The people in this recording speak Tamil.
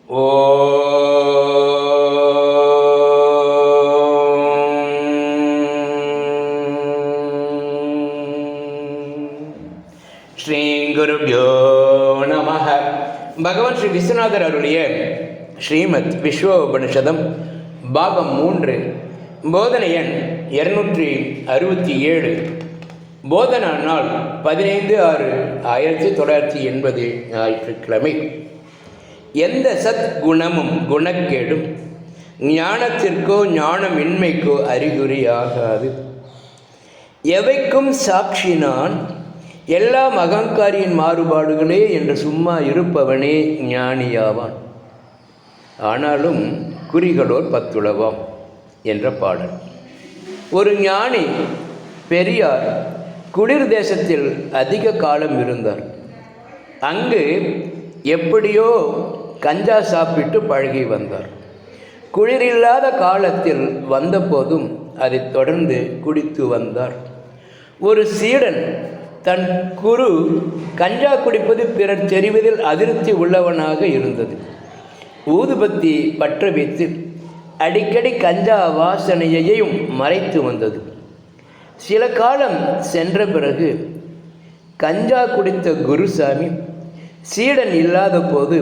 ஸ்ரீ குருப்யோ நமஹ. பகவான் ஸ்ரீ விஸ்வநாதர் அருளிய ஸ்ரீமத் விஸ்வோபனிஷதம் பாகம் 3, போதனை எண் 267. போதனா நாள் 15/6/1980 ஞாயிற்றுக்கிழமை. எந்த சத் குணமும் குணக்கேடும் ஞானத்திற்கோ ஞானமின்மைக்கோ அறிகுறியாகாது. எவைக்கும் சாட்சி நான், எல்லாம் அகங்காரியின் மாறுபாடுகளே என்று சும்மா இருப்பவனே ஞானியாவான். ஆனாலும் குறிகளோர் 10 என்ற பாடல். ஒரு ஞானி பெரியார் குளிர் தேசத்தில் அதிக காலம் இருந்தார். அங்கு எப்படியோ கஞ்சா சாப்பிட்டு பழகி வந்தார். குளிரில்லாத காலத்தில் வந்தபோதும் அதை தொடர்ந்து குடித்து வந்தார். ஒரு சீடன் தன் குரு கஞ்சா குடிப்பது பிறர் தெரிவதில் அதிருப்தி உள்ளவனாக இருந்தது. ஊதுபத்தி பற்ற வைத்து அடிக்கடி கஞ்சா வாசனையையும் மறைத்து வந்தது. சில காலம் சென்ற பிறகு கஞ்சா குடித்த குருசாமி சீடன் இல்லாத போது